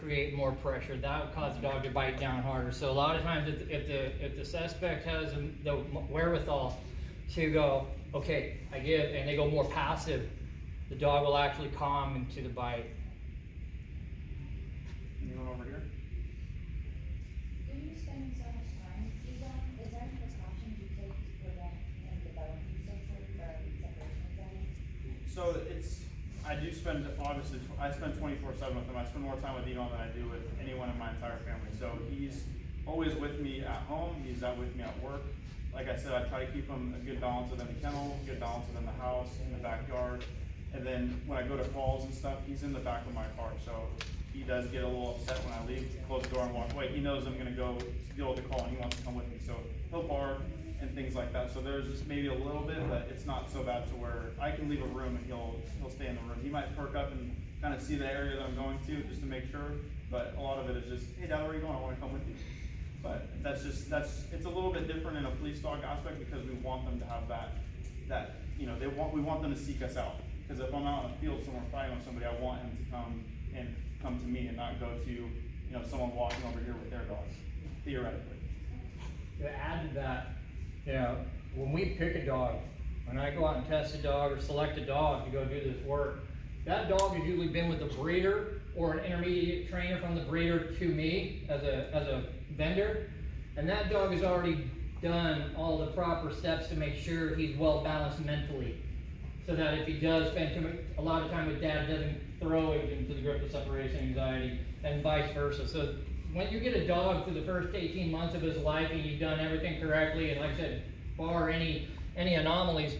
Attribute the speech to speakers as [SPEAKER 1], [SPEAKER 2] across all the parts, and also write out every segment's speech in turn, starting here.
[SPEAKER 1] create more pressure. That would cause the dog to bite down harder. So a lot of times, if the suspect has the wherewithal to go, okay, I get it, and they go more passive, the dog will actually calm into the bite.
[SPEAKER 2] Anyone over here?
[SPEAKER 3] Do you spend so much time, Egon? Is there any precautions you take to prevent him developing social or separation anxiety?
[SPEAKER 2] So I do spend, obviously, I spend 24/7 with him. I spend more time with Egon than I do with anyone in my entire family. So he's always with me at home. He's out with me at work. Like I said, I try to keep him a good balance within the kennel, good balance within the house, in the backyard. And then when I go to calls and stuff, he's in the back of my car. So he does get a little upset when I leave, close the door and walk away. He knows I'm gonna go deal with the call and he wants to come with me. So he'll bark and things like that. So there's just maybe a little bit, but it's not so bad to where I can leave a room and he'll stay in the room. He might perk up and kind of see the area that I'm going to just to make sure. But a lot of it is just, hey Dad, where are you going? I wanna come with you. But it's a little bit different in a police dog aspect because we want them to have that we want them to seek us out. Because if I'm out in a field somewhere fighting with somebody, I want him to come to me and not go to someone walking over here with their dog, theoretically.
[SPEAKER 1] To add to that, when we pick a dog, when I go out and test a dog or select a dog to go do this work, that dog has usually been with a breeder or an intermediate trainer from the breeder to me as a vendor, and that dog has already done all the proper steps to make sure he's well balanced mentally, so that if he does spend a lot of time with Dad, it doesn't throw him into the grip of separation anxiety, and vice versa. So when you get a dog through the first 18 months of his life and you've done everything correctly, and like I said, bar any anomalies,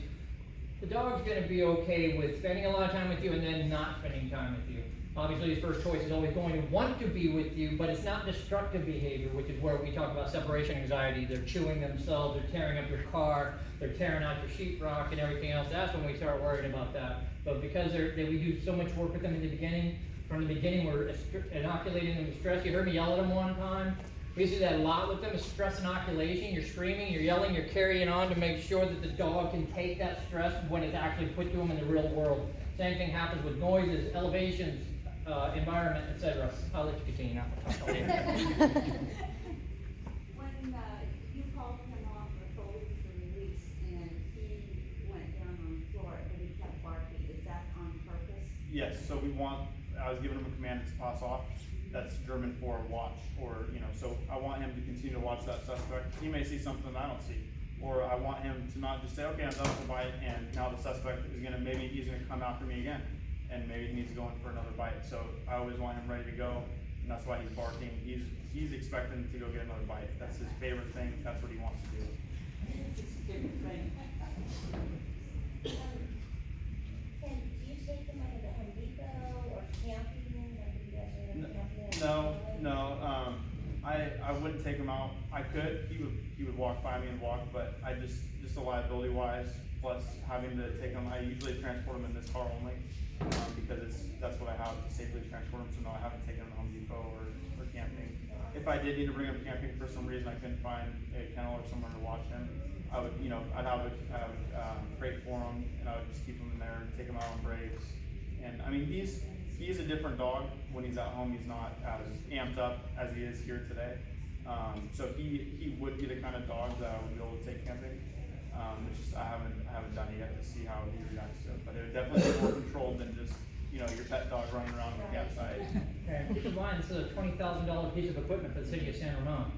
[SPEAKER 1] the dog's going to be okay with spending a lot of time with you and then not spending time with you. Obviously, his first choice is always going to want to be with you, but it's not destructive behavior, which is where we talk about separation anxiety. They're chewing themselves, they're tearing up your car, they're tearing out your sheetrock and everything else. That's when we start worrying about that. But because we do so much work with them in the beginning, from the beginning we're inoculating them with stress. You heard me yell at them one time. We used to do that a lot with them, is stress inoculation. You're screaming, you're yelling, you're carrying on to make sure that the dog can take that stress when it's actually put to them in the real world. Same thing happens with noises, elevations, environment, etc. I'll let you continue now.
[SPEAKER 4] When you called him off or told him to release and he went down on the floor and he kept barking, is that on purpose?
[SPEAKER 2] Yes, so I was giving him a command to pass off. That's German for watch, or so I want him to continue to watch that suspect. He may see something that I don't see. Or I want him to not just say, okay, I'm done with the bite, and now the suspect is maybe he's gonna come after me again. And maybe he needs to go in for another bite. So I always want him ready to go, and that's why he's barking. He's expecting to go get another bite. That's his favorite thing. That's what he wants to do.
[SPEAKER 4] It's a different thing.
[SPEAKER 3] And do you take them like to Home Depot or camping? Like if you guys are camping?
[SPEAKER 2] No. I wouldn't take him out. I could. He would walk by me and walk, but I just a liability wise, plus having to take him. I usually transport him in this car only. Because that's what I have to safely transport him. So no, I haven't taken him to Home Depot or camping. If I did need to bring him camping for some reason, I couldn't find a kennel or somewhere to watch him, I would, I'd have a crate for him, and I would just keep him in there and take him out on breaks. And I mean, he's a different dog when he's at home. He's not as amped up as he is here today. So he would be the kind of dog that I would be able to take camping. It's just I haven't done it yet to see how he reacts to it, but it would definitely be more controlled than just your pet dog running around on the campsite.
[SPEAKER 1] And keep in mind, this is a $20,000 piece of equipment for the city of San Ramon.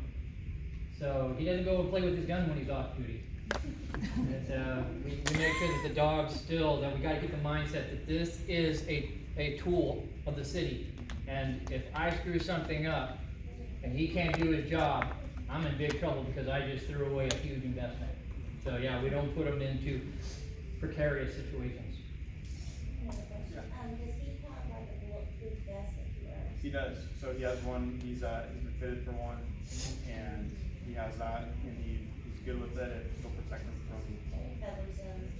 [SPEAKER 1] So he doesn't go and play with his gun when he's off duty. We make sure that the dog's still, that we got to keep the mindset that this is a tool of the city, and if I screw something up and he can't do his job, I'm in big trouble because I just threw away a huge investment. So yeah, we don't put them into precarious situations.
[SPEAKER 3] Does he have like a bulletproof vest that he wears?
[SPEAKER 2] He does. So he has one. He's been fitted for one, and he has that, and he's good with it. It'll protect him from.
[SPEAKER 3] Any feathers in?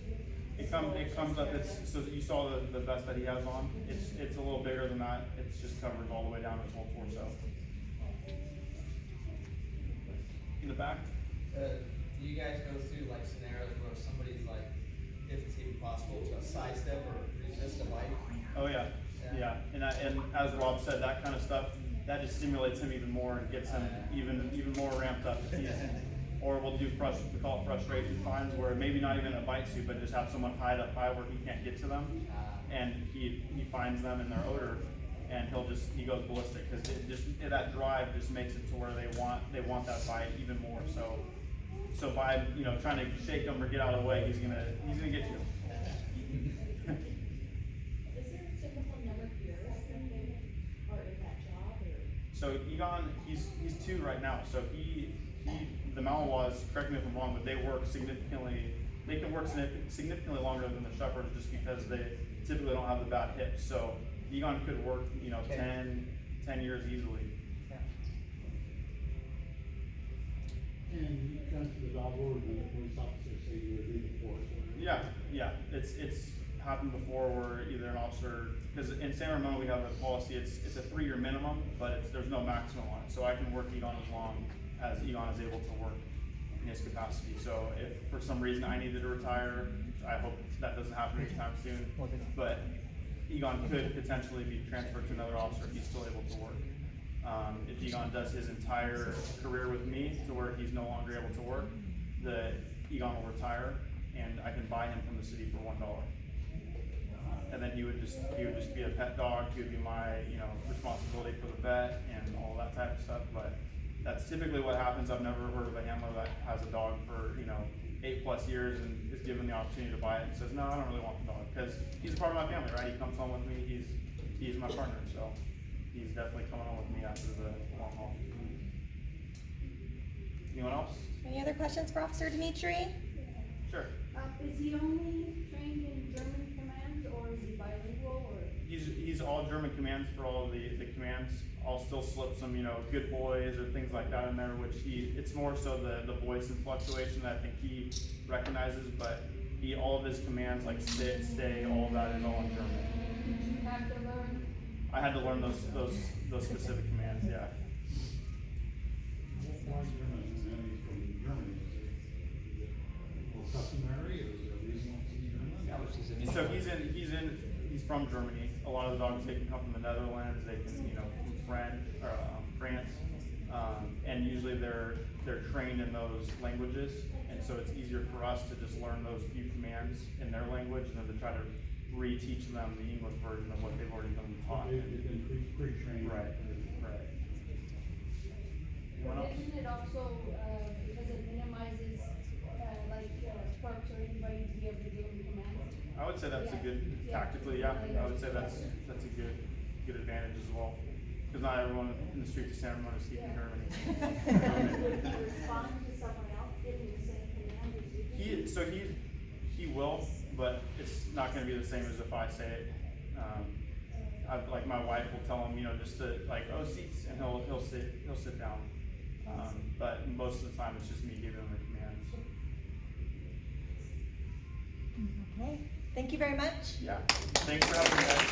[SPEAKER 2] It comes up. So you saw the vest that he has on. It's a little bigger than that. It's just covers all the way down his whole torso. In the back.
[SPEAKER 5] Do you guys go through like scenarios where somebody's like, if it's even possible, to sidestep or resist a bite?
[SPEAKER 2] Oh yeah. And as Rob said, that kind of stuff, that just stimulates him even more and gets him even more ramped up. Or we'll do we call it frustration finds, where maybe not even a bite suit, but just have someone hide up high where he can't get to them, and he finds them in their odor, and he goes ballistic, because that drive just makes it to where they want that bite even more. So by trying to shake him or get out of the way, he's gonna get you.
[SPEAKER 3] Is there a typical number of years that they are in that job, or?
[SPEAKER 2] So Egon, he's 2 right now. So the Malinois, correct me if I'm wrong, but they can work significantly longer than the Shepherds, just because they typically don't have the bad hips. So Egon could work, 10 years easily.
[SPEAKER 6] And you come to the dog board and the police officer say you would leave the force.
[SPEAKER 2] Yeah, it's happened before where either an officer, because in San Ramon we have a policy, it's a 3-year minimum, but there's no maximum on it. So I can work Egon as long as Egon is able to work in his capacity. So if for some reason I needed to retire, I hope that doesn't happen anytime soon, but Egon could potentially be transferred to another officer if he's still able to work. If Egon does his entire career with me to where he's no longer able to work, Egon will retire, and I can buy him from the city for $1. And then he would just be a pet dog. He would be my responsibility for the vet and all that type of stuff. But that's typically what happens. I've never heard of a handler that has a dog for 8+ years and is given the opportunity to buy it and says, no, I don't really want the dog, because he's a part of my family, right? He comes home with me. He's my partner, so he's definitely coming home with me after the long haul. Anyone else?
[SPEAKER 7] Any other questions for Officer Dimitri?
[SPEAKER 2] Sure.
[SPEAKER 4] Is he only trained in German commands, or is he bilingual, or?
[SPEAKER 2] He's all German commands for all of the commands. I'll still slip some, good boys or things like that in there, which it's more so the voice and fluctuation that I think he recognizes, but all of his commands, like sit, stay, all of that is all in German.
[SPEAKER 4] Did you have to learn?
[SPEAKER 2] I had to learn those specific commands, yeah.
[SPEAKER 6] Why German? He's from Germany. Is it more customary, or is there a reason why he's German?
[SPEAKER 2] So he's from Germany. A lot of the dogs, they can come from the Netherlands, they can, from France, and usually they're trained in those languages, and so it's easier for us to just learn those few commands in their language than to try to reteach them the English version of what they've already been taught.
[SPEAKER 6] They've been pre-trained.
[SPEAKER 2] Right. Anyone else?
[SPEAKER 8] Isn't it also, because it minimizes, clerks or anybody to be able to give them commands?
[SPEAKER 2] I would say that's a good, tactically, yeah, I would say that's a good advantage as well. Because not everyone in the streets of San Ramon is speaking German.
[SPEAKER 4] Would he respond to someone else giving the same command as you?
[SPEAKER 2] He will, but it's not gonna be the same as if I say it. Like my wife will tell him, just to seats, and he'll sit down. But most of the time it's just me giving him the commands.
[SPEAKER 7] Okay, thank you very much.
[SPEAKER 2] Yeah, thanks for having me, guys.